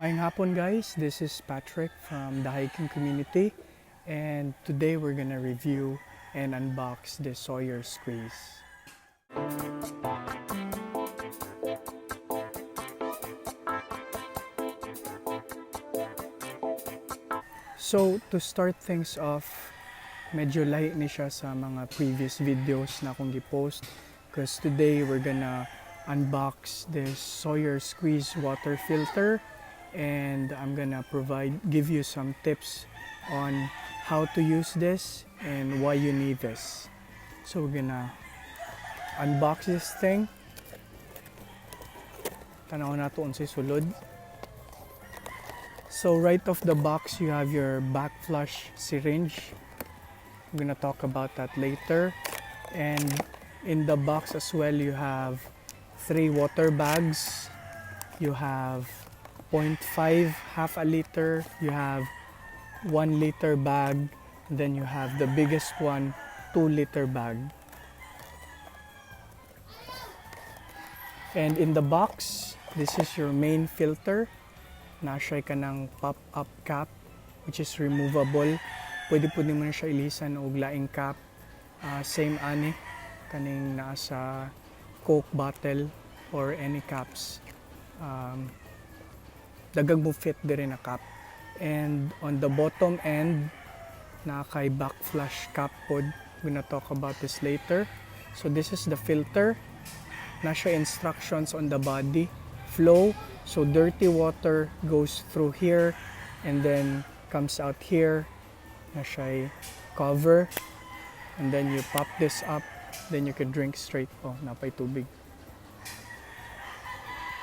Ngayong hapon guys, this is Patrick from the hiking community and today we're gonna review and unbox the Sawyer Squeeze. So to start things off, medyo lahi ni siya sa mga previous videos na akong gipost because today we're gonna unbox this Sawyer Squeeze water filter and I'm gonna give you some tips on how to use this and why you need this. So we're gonna unbox this thing. Tanaw na to unsay sulod. So right off the box you have your back flush syringe. I'm gonna talk about that later. And in the box as well you have 3 water bags. You have 0.5 half a liter, you have 1 liter bag, and then you have the biggest one, 2 liter bag. And in the box, this is your main filter. Nasya ka ng pop-up cap which is removable. Pwede po mo na siya ilisan og laing cap. Same ani kaning nasa Coke bottle or any caps. Dagang mo fit dire na cap. And on the bottom end na kay back flush cap pod. We're gonna talk about this later. So this is the filter. Nasya instructions on the body. Flow, so dirty water goes through here and then comes out here. Nasya cover, and then you pop this up, then you can drink straight. Oh, napay tubig.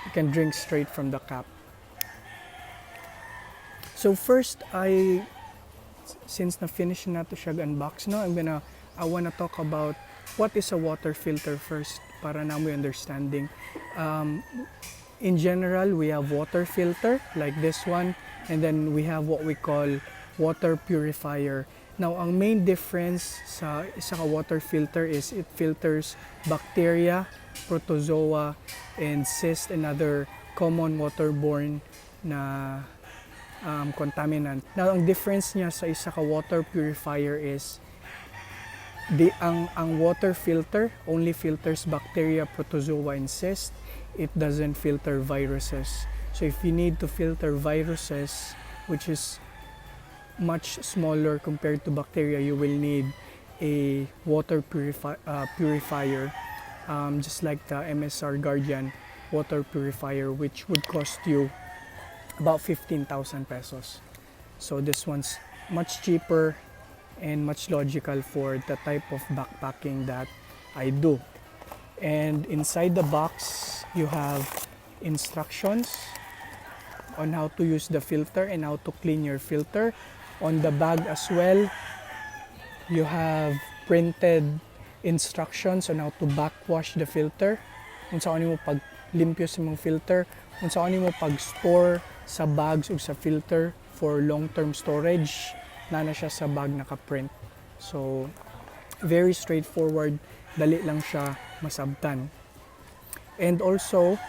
You can drink straight from the cap. So first, since na-finish na to siya unbox, no, I wanna talk about what is a water filter first para na mo understanding. In general, we have water filter like this one, and then we have what we call water purifier. Now, ang main difference sa isa ka water filter is it filters bacteria, protozoa, and cysts and other common waterborne na contaminant. Now, ang difference niya sa isa ka water purifier is ang water filter only filters bacteria, protozoa, and cysts. It doesn't filter viruses. So if you need to filter viruses, which is much smaller compared to bacteria, you will need a water purifier, just like the MSR Guardian water purifier, which would cost you about 15,000 pesos. So this one's much cheaper and much logical for the type of backpacking that I do. And inside the box, you have instructions on how to use the filter and how to clean your filter. On the bag as well, you have printed instructions on how to backwash the filter. Kung saan mo paglimpyo sa mong filter, kung saan mo pag-store sa bags o sa filter for long-term storage, na siya sa bag naka-print. So, very straightforward, dali lang siya masabtan. And also,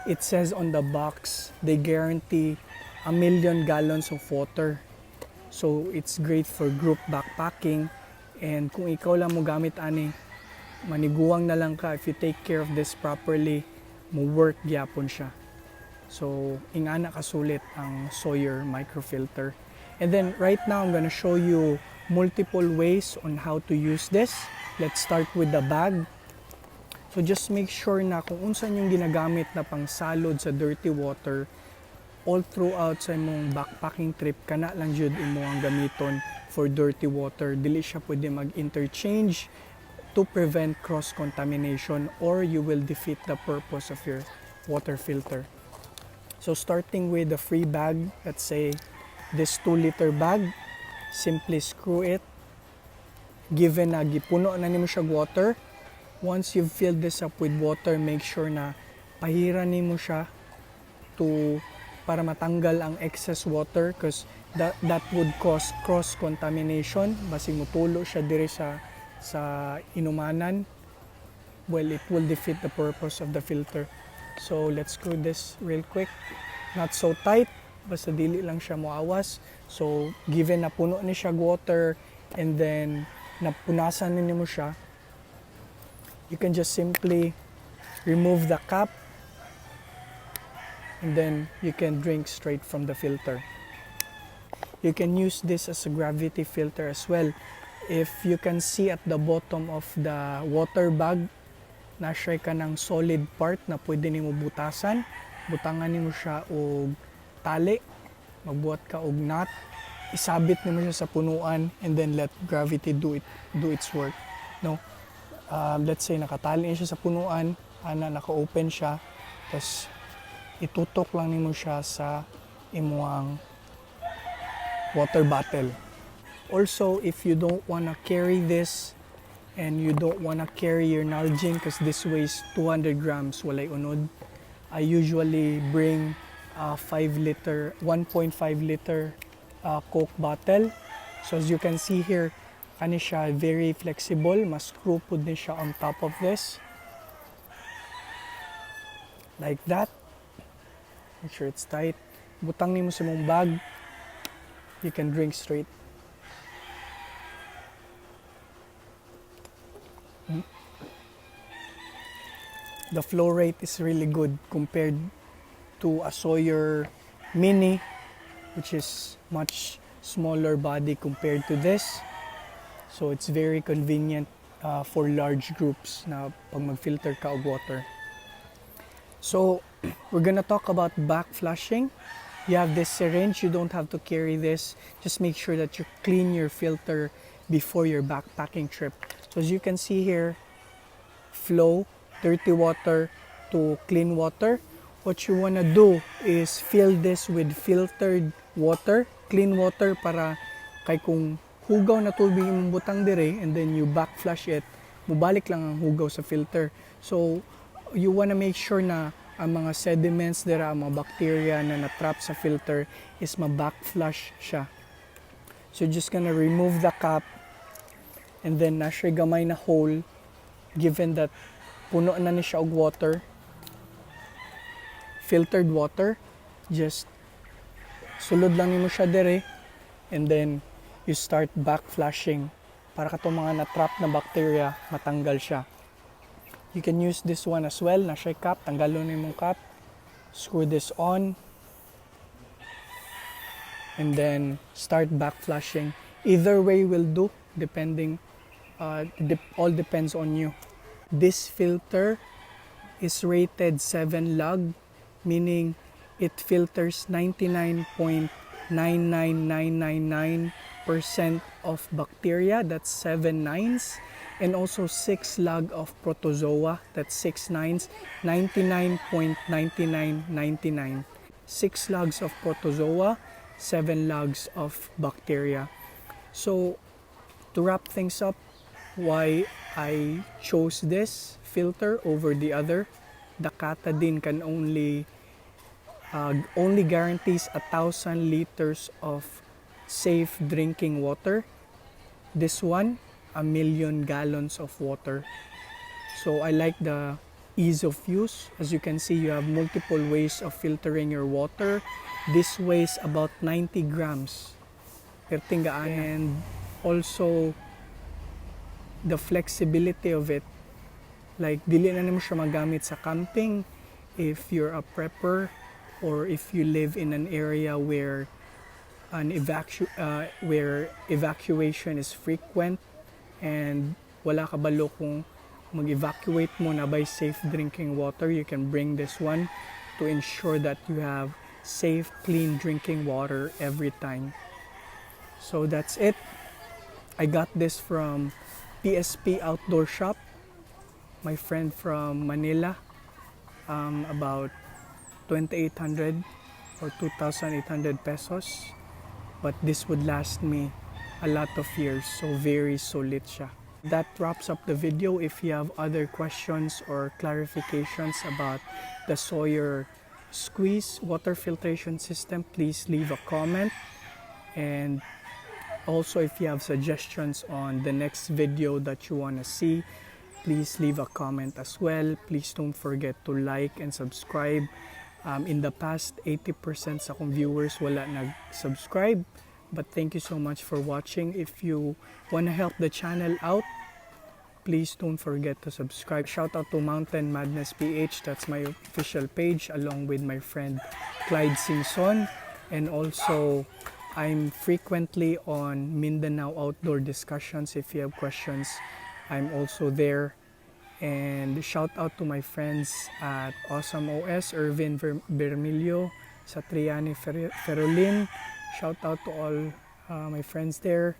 it says on the box, they guarantee 1 million gallons of water. So, it's great for group backpacking. And kung ikaw lang mo gamit ani, maniguwang na lang ka if you take care of this properly, mo work gyapon siya. So, ingana kasulit ang Sawyer microfilter. And then right now, I'm gonna show you multiple ways on how to use this. Let's start with the bag. So just make sure na kung unsan yung ginagamit na pang salod sa dirty water, all throughout sa imong backpacking trip, kana lang jud imo ang gamiton for dirty water. Dili siya pwede mag-interchange to prevent cross-contamination or you will defeat the purpose of your water filter. So starting with the free bag, let's say this 2 liter bag, simply screw it. Given na gipuno na nimo siya water, once you've filled this up with water, make sure na pahiran nimo siya para matanggal ang excess water because that would cause cross contamination. Basig mutulo siya dire sa inumanan. Well, it will defeat the purpose of the filter. So let's screw this real quick. not so tight, basta dili lang siya moawas. So given na puno ni siya water and then napunasan ninyo mo siya, you can just simply remove the cap and then you can drink straight from the filter. You can use this as a gravity filter as well. If you can see at the bottom of the water bag, na-share ka ng solid part na pwede nimo butasan. Butangan nimo siya og tali, magbuhat ka og knot, isabit nimo siya sa punuan and then let gravity do its work. No? Let's say nakatali siya sa punuan, naka-open siya, tapos itutok lang nimo siya sa imuang water bottle. Also, if you don't wanna carry this and you don't wanna carry your Nalgene because this weighs 200 grams, walay unod, I usually bring a 1.5 liter Coke bottle. So as you can see here, kani siya very flexible, mas screw pud ni siya on top of this. Like that. Make sure it's tight. Butang nimo sa mong bag, you can drink straight. The flow rate is really good compared to a Sawyer Mini, which is much smaller body compared to this. So it's very convenient for large groups na pag mag-filter ka og water. So we're gonna talk about back flushing. You have this syringe, you don't have to carry this. Just make sure that you clean your filter before your backpacking trip. So as you can see here, flow, dirty water to clean water. What you wanna do is fill this with filtered water, clean water, para kay kung hugaw na tubig yung butang dire and then you back flush it, mubalik lang ang hugaw sa filter. So you wanna make sure na ang mga sediments dira, ang mga bacteria na natrap sa filter is ma-back flush siya. So just gonna remove the cap and then na siya gamay na hole, given that puno na ni siya og water, filtered water, just sulod lang nimo siya dire and then you start back flushing para katong mga natrap na bacteria matanggal siya. You can use this one as well, na siya cap, tanggalon nimong cap, screw this on and then start back flushing. Either way will do, depending, all depends on you. This filter is rated 7 lug, meaning it filters 99.99999% of bacteria, that's 7 nines, and also 6 lug of protozoa, that's 6 nines, 99.9999. 6 lugs of protozoa, 7 lugs of bacteria. So to wrap things up, why I chose this filter over the other, the Katadyn can only guarantees 1,000 liters of safe drinking water. This one, 1,000,000 gallons of water. So I like the ease of use. As you can see, you have multiple ways of filtering your water. This weighs about 90 grams per tinggaan, and also the flexibility of it, like dili na nimo siya magamit sa camping if you're a prepper or if you live in an area where evacuation is frequent and wala ka balo kung mag-evacuate mo na by safe drinking water. You can bring this one to ensure that you have safe, clean drinking water every time. So that's it. I got this from PSP Outdoor Shop, my friend from Manila, about 2,800 or 2,800 pesos, but this would last me a lot of years, so very solid siya. That wraps up the video. If you have other questions or clarifications about the Sawyer Squeeze water filtration system, please leave a comment. And also, if you have suggestions on the next video that you want to see, please leave a comment as well. Please don't forget to like and subscribe In the past, 80% sa akong viewers wala nag-subscribe. But thank you so much for watching. If you want to help the channel out, please don't forget to subscribe. Shout out to Mountain Madness PH. That's my official page along with my friend Clyde Singson. And also, I'm frequently on Mindanao Outdoor Discussions. If you have questions, I'm also there. And shout out to my friends at Awesome OS, Irvin Bermilio, Satriani Ferolin. Shout out to all my friends there.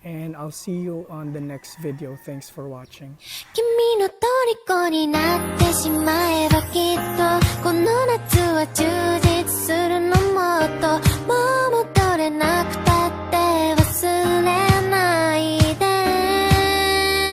And I'll see you on the next video. Thanks for watching. 君の虜にな